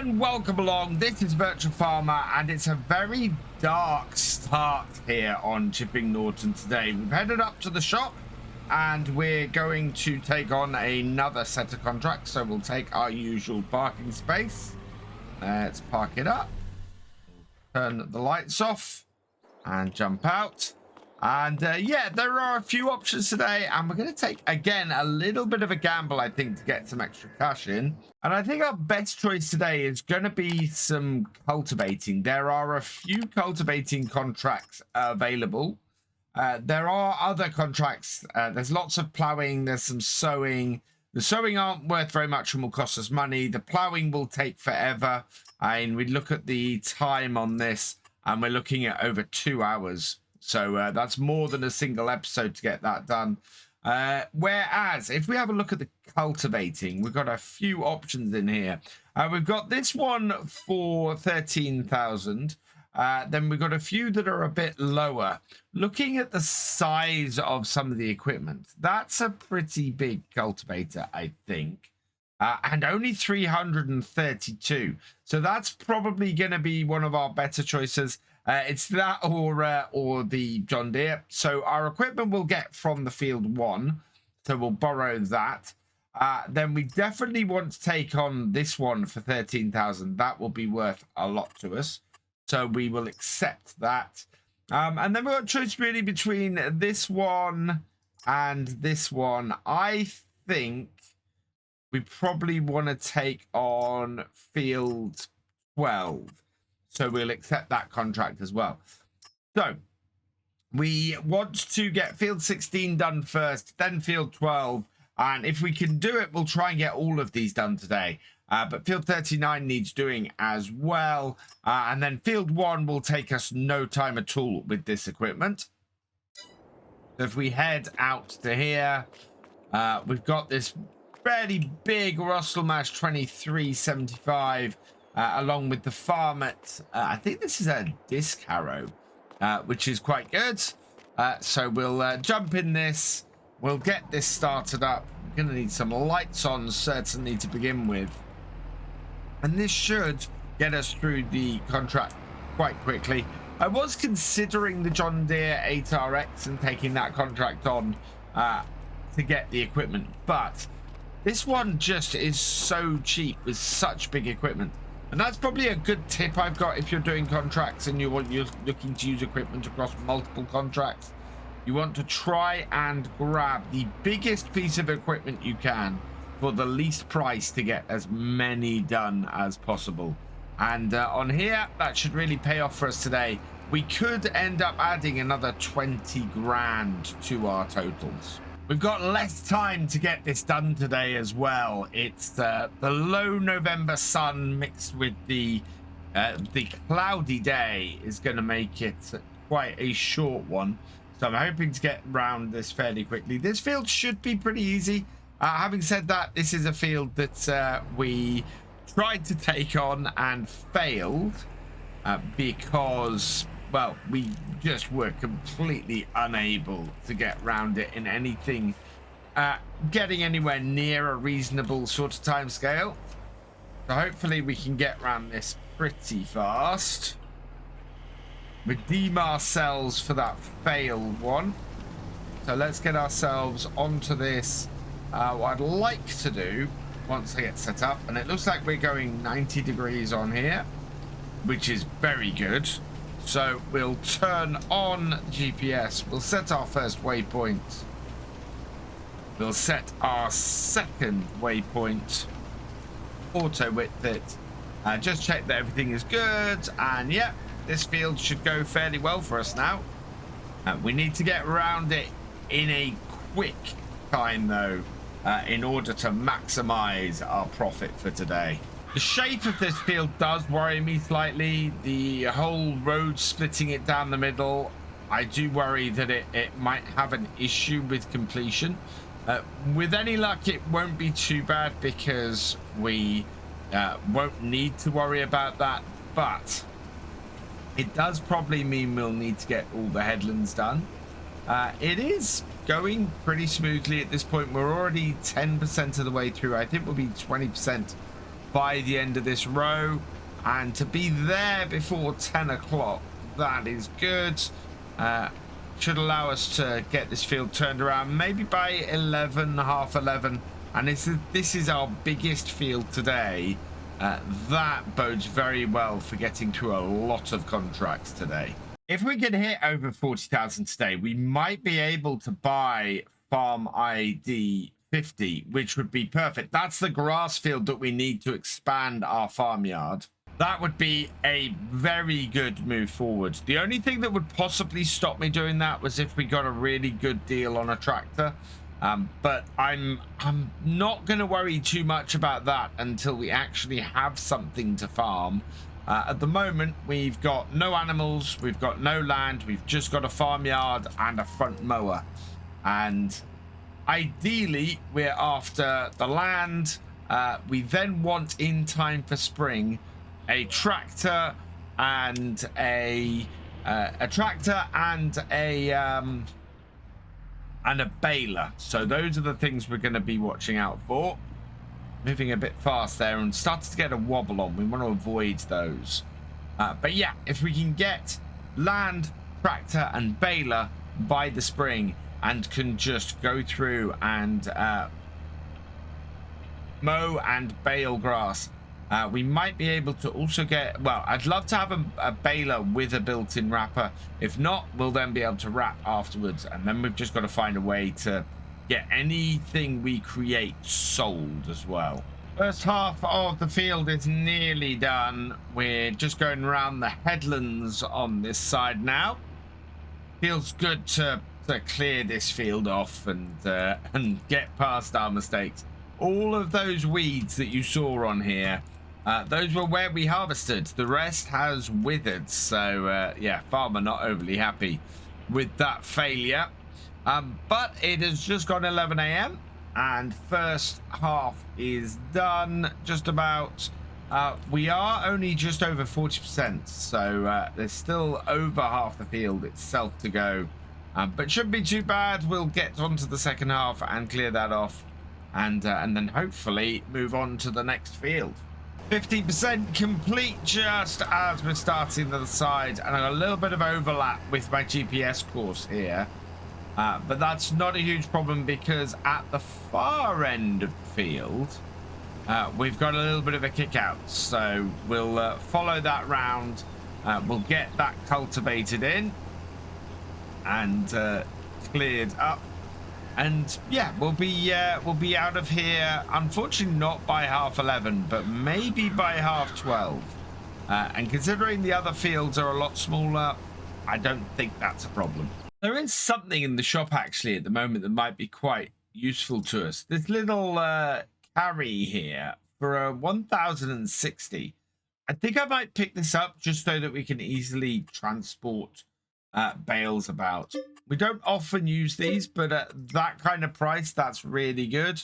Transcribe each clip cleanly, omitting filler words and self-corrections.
and welcome along. This is Virtual Farmer, and it's a very dark start here on Chipping Norton today. We've headed up to the shop, and we're going to take on another set of contracts. So we'll take our usual parking space. Let's park it up. Turn the lights off and jump out. And yeah, there are a few options today, and we're going to take, again, a little bit of a gamble, I think, to get some extra cash in. And I think our best choice today is going to be some cultivating. There are a few cultivating contracts available. There are other contracts. There's lots of ploughing. There's some sowing. The sowing aren't worth very much and will cost us money. The ploughing will take forever. And we look at the time on this, and we're looking at over 2 hours. So that's more than a single episode to get that done. Whereas if we have a look at the cultivating, we've got a few options in here. We've got this one for 13,000. Then we've got a few that are a bit lower. Looking at the size of some of the equipment, that's a pretty big cultivator, I think. And only 332. So that's probably going to be one of our better choices. It's that or the John Deere. So our equipment we'll get from the field one. So we'll borrow that. Then we definitely want to take on this one for 13,000. That will be worth a lot to us. So we will accept that. And then we've got a choice really between this one and this one. I think we probably want to take on field 12. So we'll accept that contract as well. So we want to get field 16 done first, then field 12. And if we can do it, we'll try and get all of these done today. But field 39 needs doing as well. And then field 1 will take us no time at all with this equipment. So if we head out to here, we've got this fairly big Rostelmash 2375. Along with the farm at, I think this is a disc harrow, which is quite good. So we'll jump in this. We'll get this started up. We're going to need some lights on, certainly, to begin with. And this should get us through the contract quite quickly. I was considering the John Deere 8RX and taking that contract on to get the equipment. But this one just is so cheap with such big equipment. And that's probably a good tip I've got if you're doing contracts and you're looking to use equipment across multiple contracts. You want to try and grab the biggest piece of equipment you can for the least price to get as many done as possible. And on here, that should really pay off for us today. We could end up adding another 20 grand to our totals. We've got less time to get this done today as well. It's the low November sun mixed with the cloudy day is going to make it quite a short one. So I'm hoping to get around this fairly quickly. This field should be pretty easy. Having said that, this is a field that we tried to take on and failed because, well, we just were completely unable to get around it in anything, getting anywhere near a reasonable sort of time scale. So hopefully we can get around this pretty fast. Redeem ourselves for that failed one. So let's get ourselves onto this. What I'd like to do once I get set up, and it looks like we're going 90 degrees on here, which is very good. So we'll turn on GPS. We'll set our first waypoint. We'll set our second waypoint. Auto width it. Just check that everything is good. And yeah, this field should go fairly well for us now. We need to get around it in a quick time though, in order to maximize our profit for today. The shape of this field does worry me slightly. The whole road splitting it down the middle, I do worry that it might have an issue with completion. With any luck, it won't be too bad because we won't need to worry about that. But it does probably mean we'll need to get all the headlands done. It is going pretty smoothly at this point. We're already 10% of the way through. I think we'll be 20% by the end of this row, and to be there before 10 o'clock, that is good. Should allow us to get this field turned around maybe by 11, half 11, and this is our biggest field today. That bodes very well for getting through a lot of contracts today. If we can hit over 40,000 today, we might be able to buy farm ID 50, which would be perfect. That's the grass field that we need to expand our farmyard. That would be a very good move forward. The only thing that would possibly stop me doing that was if we got a really good deal on a tractor. But I'm not going to worry too much about that until we actually have something to farm. At the moment, we've got no animals, we've got no land, we've just got a farmyard and a front mower. And ideally, we're after the land. We then want, in time for spring, a tractor and a baler. So those are the things we're going to be watching out for. Moving a bit fast there and started to get a wobble on. We want to avoid those. But yeah, if we can get land, tractor and baler by the spring and can just go through and mow and bale grass, we might be able to also get, well, I'd love to have a baler with a built-in wrapper. If not, we'll then be able to wrap afterwards, and then we've just got to find a way to get anything we create sold as well. First half of the field is nearly done. We're just going around the headlands on this side now. Feels good to clear this field off and get past our mistakes. All of those weeds that you saw on here, those were where we harvested. The rest has withered. So yeah, farmer not overly happy with that failure. But it has just gone 11 a.m. and first half is done just about. We are only just over 40%, so there's still over half the field itself to go, but shouldn't be too bad. We'll get onto the second half and clear that off, and then hopefully move on to the next field. 50% complete just as we're starting the side, and I got a little bit of overlap with my GPS course here. But that's not a huge problem because at the far end of the field, we've got a little bit of a kick out. So we'll follow that round. We'll get that cultivated in and cleared up. And yeah, we'll be out of here. Unfortunately, not by half 11, but maybe by half 12. And considering the other fields are a lot smaller, I don't think that's a problem. There is something in the shop actually at the moment that might be quite useful to us. This little carry here for a 1060. I think I might pick this up just so that we can easily transport bales about. We don't often use these, but at that kind of price, that's really good.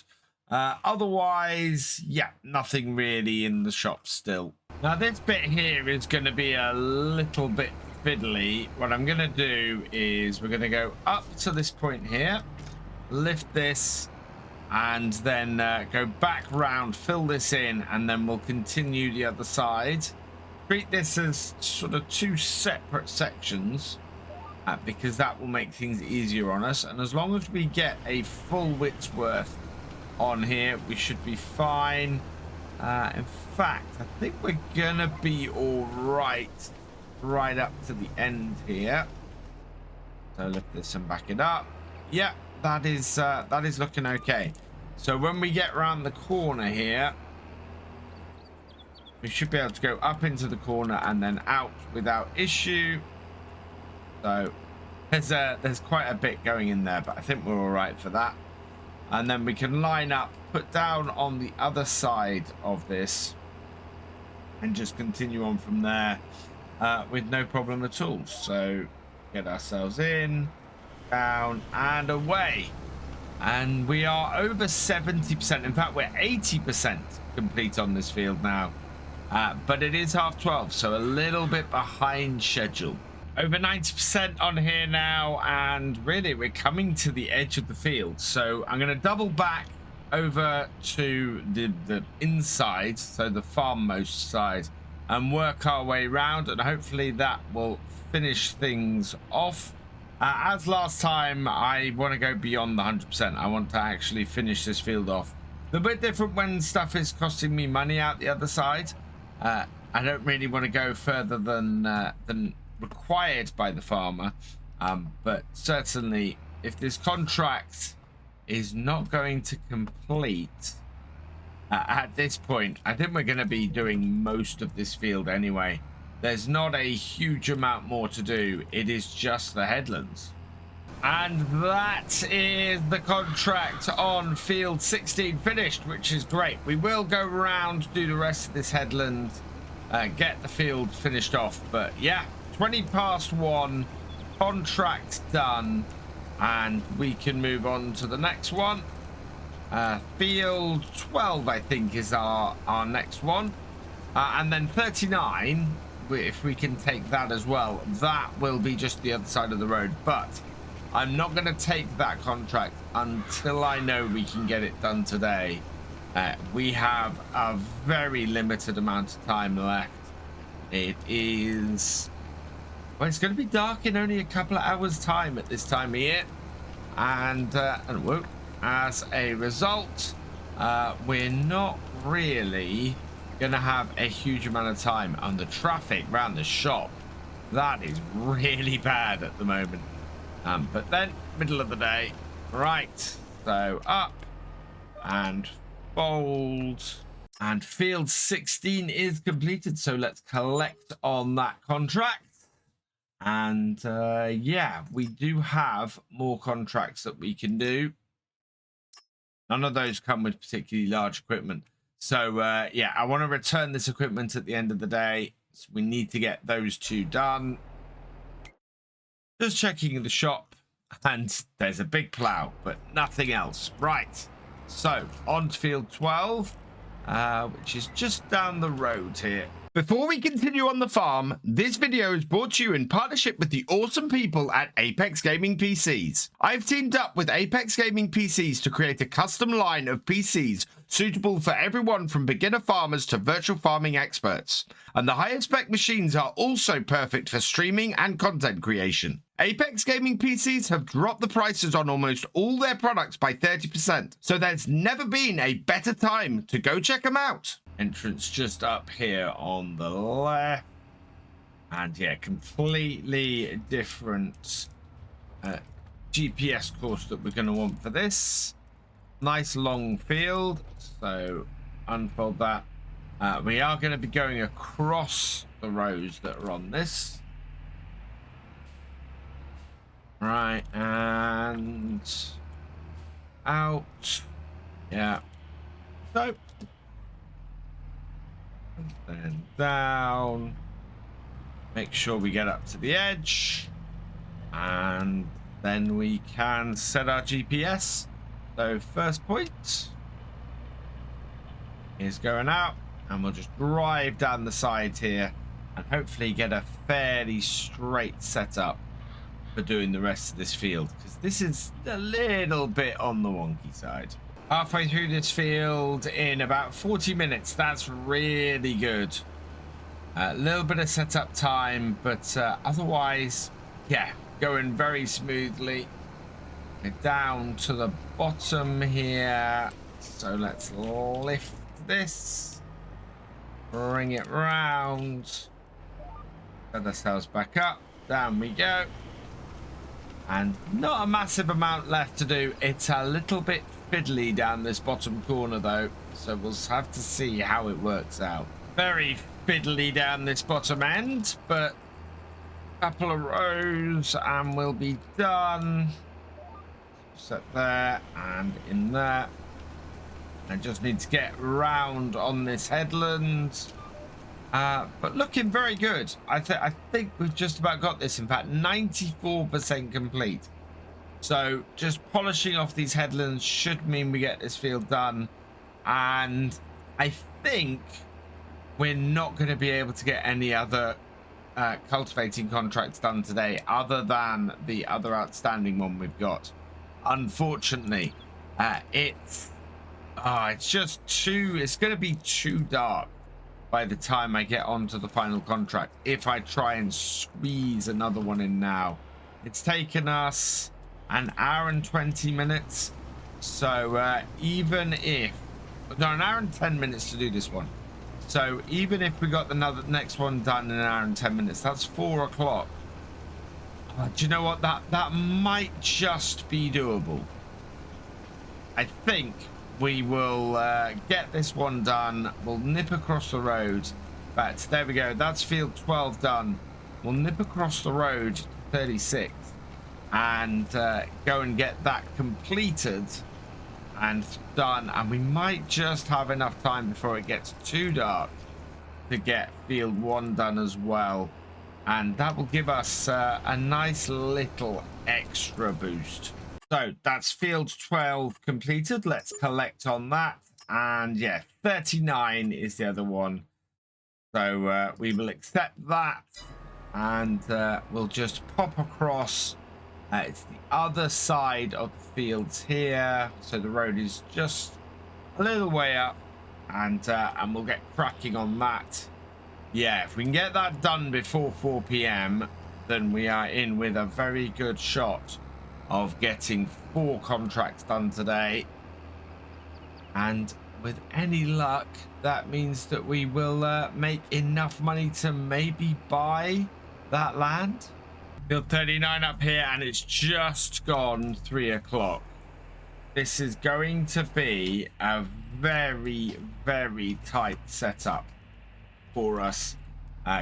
Otherwise, yeah, nothing really in the shop still. Now this bit here is going to be a little bit fiddly. What I'm going to do is we're going to go up to this point here, lift this, and then go back round, fill this in, and then we'll continue the other side. Treat this as sort of two separate sections because that will make things easier on us, and as long as we get a full width's worth on here, we should be fine. In fact, I think we're gonna be all right up to the end here. So lift this and back it up. Yeah, that is looking okay. So when we get around the corner here, we should be able to go up into the corner and then out without issue. So there's quite a bit going in there, but I think we're all right for that. And then we can line up, put down on the other side of this, and just continue on from there with no problem at all. So get ourselves in, down, and away. And we are over 70%. In fact, we're 80% complete on this field now. But it is half 12, so a little bit behind schedule. Over 90% on here now, and really we're coming to the edge of the field. So I'm going to double back over to the inside, so the farmmost side, and work our way around, and hopefully that will finish things off. As last time, I want to go beyond the 100%. I want to actually finish this field off. A bit different when stuff is costing me money out the other side. I don't really want to go further than required by the farmer, but certainly if this contract is not going to complete at this point, I think we're going to be doing most of this field anyway. There's not a huge amount more to do. It is just the headlands. And that is the contract on field 16 finished, which is great. We will go around, do the rest of this headland, get the field finished off. But yeah, 20 past 1, contract done, and we can move on to the next one. Field 12, I think, is our next one. And then 39, if we can take that as well, that will be just the other side of the road. But I'm not going to take that contract until I know we can get it done today. We have a very limited amount of time left. It is... well, it's going to be dark in only a couple of hours' time at this time of year. And whoa, as a result, we're not really going to have a huge amount of time on the traffic around the shop. That is really bad at the moment. But then, middle of the day, right, so up and fold, and field 16 is completed, so let's collect on that contract. And yeah, we do have more contracts that we can do. None of those come with particularly large equipment. So yeah, I want to return this equipment at the end of the day. So we need to get those two done. Just checking the shop, and there's a big plow, but nothing else. Right, so on to field 12, which is just down the road here. Before we continue on the farm, this video is brought to you in partnership with the awesome people at Apex Gaming PCs. I've teamed up with Apex Gaming PCs to create a custom line of PCs suitable for everyone from beginner farmers to virtual farming experts. And the highest spec machines are also perfect for streaming and content creation. Apex Gaming PCs have dropped the prices on almost all their products by 30%, so there's never been a better time to go check them out. Entrance just up here on the left, and yeah, completely different GPS course that we're going to want for this. Nice long field, so unfold that. We are going to be going across the rows that are on this. Right, and out. Yeah. So, and then down. Make sure we get up to the edge. And then we can set our GPS. So first point is going out, and we'll just drive down the side here and hopefully get a fairly straight setup for doing the rest of this field, because this is a little bit on the wonky side. Halfway through this field in about 40 minutes. That's really good. A little bit of setup time, but otherwise, yeah, going very smoothly. We're down to the bottom here, so let's lift this, bring it round, set ourselves back up. Down we go. And not a massive amount left to do. It's a little bit fiddly down this bottom corner though, so we'll have to see how it works out. Very fiddly down this bottom end, but a couple of rows and we'll be done. Set there and in there. I just need to get round on this headland. But looking very good. I think we've just about got this. In fact, 94% complete. So just polishing off these headlands should mean we get this field done. And I think we're not going to be able to get any other cultivating contracts done today other than the other outstanding one we've got. Unfortunately, it's It's just it's going to be too dark by the time I get onto the final contract if I try and squeeze another one in now. It's taken us an hour and 20 minutes. So even if... No, an hour and 10 minutes to do this one. So even if we got the next one done in an hour and 10 minutes, that's 4 o'clock. Do you know what? That might just be doable. I think we will get this one done. We'll nip across the road. But there we go. That's field 12 done. We'll nip across the road to 36 and go and get that completed and done. And we might just have enough time before it gets too dark to get field 1 done as well. And that will give us a nice little extra boost. So that's field 12 completed. Let's collect on that. And yeah, 39 is the other one. So we will accept that. And we'll just pop across. It's the other side of the fields here. So the road is just a little way up. And we'll get cracking on that. Yeah, if we can get that done before 4 p.m, then we are in with a very good shot of getting 4 contracts done today. And with any luck, that means that we will make enough money to maybe buy that land. Field 39 up here, and it's just gone 3 o'clock. This is going to be a very, very tight setup for us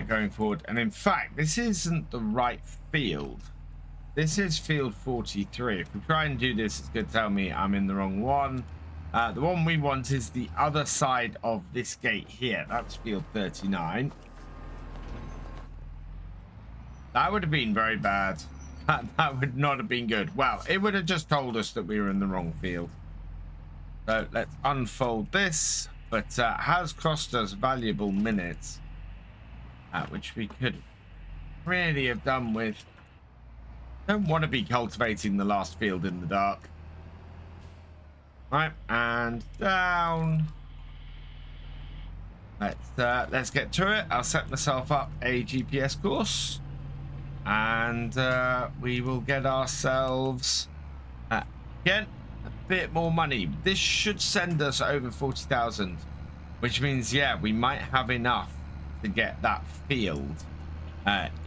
going forward. And in fact, this isn't the right field. This is field 43. If we try and do this, it's going to tell me I'm in the wrong one. The one we want is the other side of this gate here. That's field 39. That would have been very bad. That would not have been good. Well, it would have just told us that we were in the wrong field. So let's unfold this. But has cost us valuable minutes, which we could really have done with. Don't want to be cultivating the last field in the dark. Right, and down. Let's get to it. I'll set myself up a GPS course, and we will get ourselves again a bit more money. This should send us over 40,000, which means, yeah, we might have enough to get that field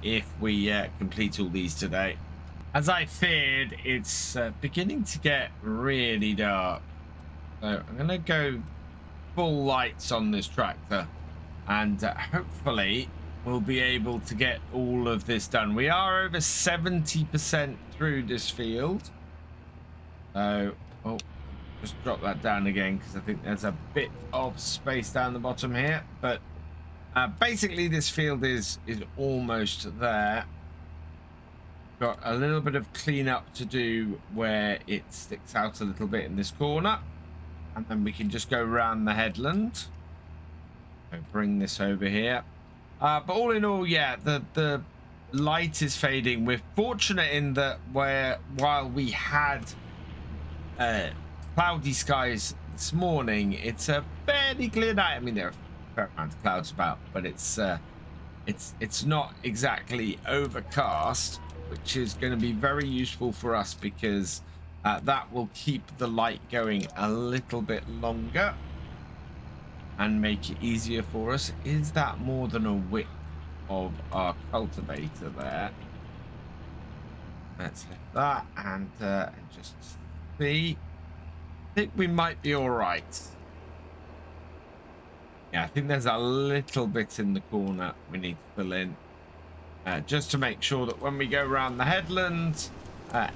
if we complete all these today. As I feared, it's beginning to get really dark. So I'm going to go full lights on this tractor, and hopefully we'll be able to get all of this done. We are over 70% through this field. So, oh, just drop that down again because I think there's a bit of space down the bottom here. But basically this field is almost there. Got a little bit of cleanup to do where it sticks out a little bit in this corner. And then we can just go around the headland. So bring this over here. But all in all, yeah, the light is fading. We're fortunate in that while we had cloudy skies this morning, it's a fairly clear night. I mean, there are a fair amount of clouds about, but it's not exactly overcast, which is going to be very useful for us because that will keep the light going a little bit longer and make it easier for us. Is that more than a width of our cultivator there? Let's hit that and just see. I think we might be all right. Yeah, I think there's a little bit in the corner we need to fill in. Just to make sure that when we go around the headland,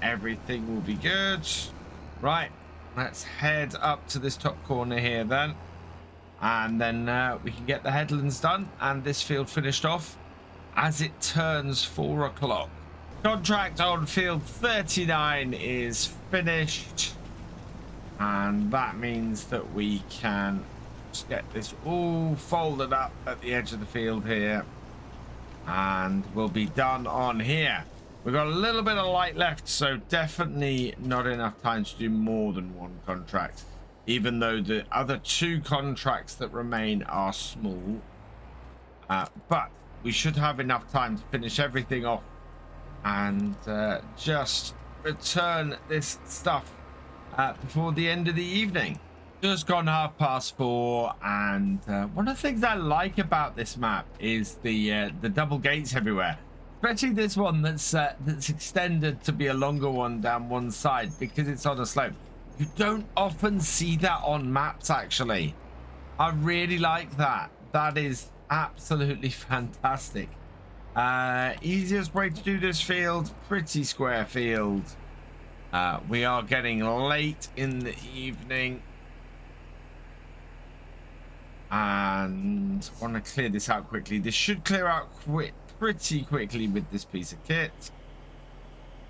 everything will be good. Right, let's head up to this top corner here then. And then we can get the headlands done and this field finished off as it turns 4 o'clock. Contract on field 39 is finished. And that means that we can just get this all folded up at the edge of the field here. And we'll be done on here. We've got a little bit of light left, so definitely not enough time to do more than one contract. even though the other 2 contracts that remain are small. But we should have enough time to finish everything off and just return this stuff before the end of the evening. Just gone 4:30, and one of the things I like about this map is the double gates everywhere, especially this one that's extended to be a longer one down one side because it's on a slope. You don't often see that on maps, actually. I really like that. That is absolutely fantastic. Easiest way to do this field, pretty square field. We are getting late in the evening, and I want to clear this out quickly. This should clear out pretty quickly with this piece of kit.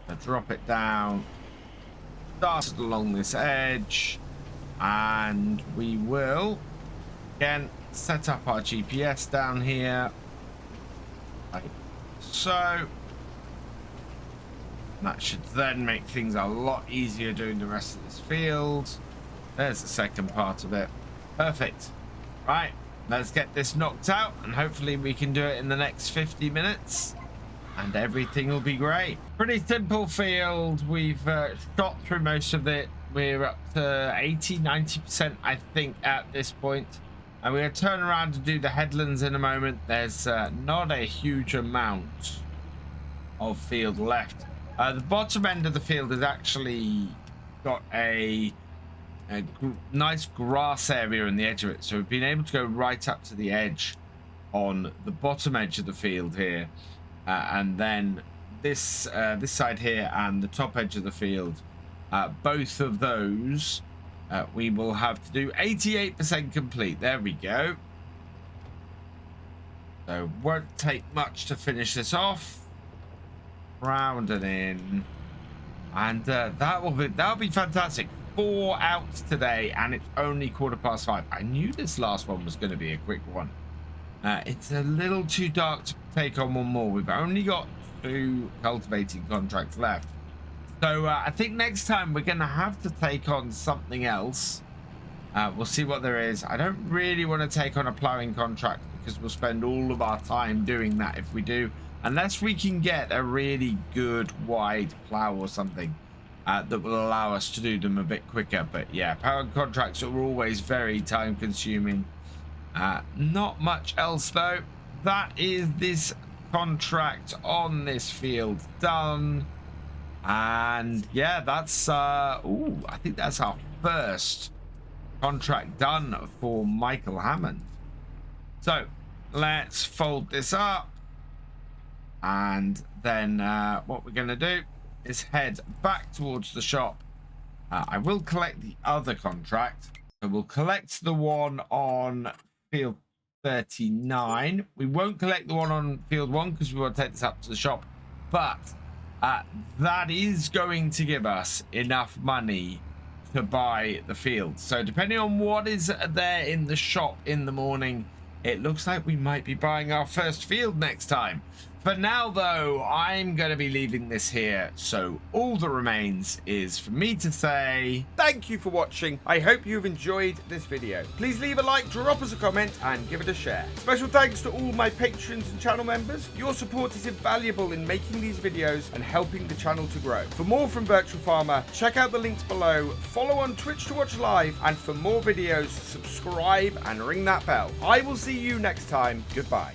I'll drop it down, start it along this edge, and we will again set up our GPS down here like so. That should then make things a lot easier doing the rest of this field. There's the second part of it. Perfect. Right, let's get this knocked out, and hopefully we can do it in the next 50 minutes and everything will be great. Pretty simple field. We've shot through most of it. We're up to 80-90% I think at this point, and we're going to turn around to do the headlands in a moment. There's not a huge amount of field left. The bottom end of the field has actually got a nice grass area in the edge of it, so we've been able to go right up to the edge on the bottom edge of the field here, and then this side here and the top edge of the field, both of those we will have to do 88% complete. There we go. So won't take much to finish this off. Round and in, and that'll be fantastic. 4 outs today, and it's only 5:15. I knew this last one was going to be a quick one. It's a little too dark to take on one more. We've only got 2 cultivating contracts left, so I think next time we're going to have to take on something else. We'll see what there is. I don't really want to take on a plowing contract because we'll spend all of our time doing that if we do. Unless we can get a really good wide plow or something that will allow us to do them a bit quicker. But yeah, power contracts are always very time consuming. Not much else though. That is this contract on this field done. And yeah, that's I think that's our first contract done for Michael Hammond. So let's fold this up. And then what we're going to do is head back towards the shop. I will collect the other contract. So we'll collect the one on field 39. We won't collect the one on field 1 because we want to take this up to the shop. But that is going to give us enough money to buy the field. So depending on what is there in the shop in the morning, it looks like we might be buying our first field next time. For now, though, I'm going to be leaving this here, so all that remains is for me to say thank you for watching. I hope you've enjoyed this video. Please leave a like, drop us a comment, and give it a share. Special thanks to all my patrons and channel members. Your support is invaluable in making these videos and helping the channel to grow. For more from Virtual Farmer, check out the links below, follow on Twitch to watch live, and for more videos, subscribe and ring that bell. I will see you next time. Goodbye.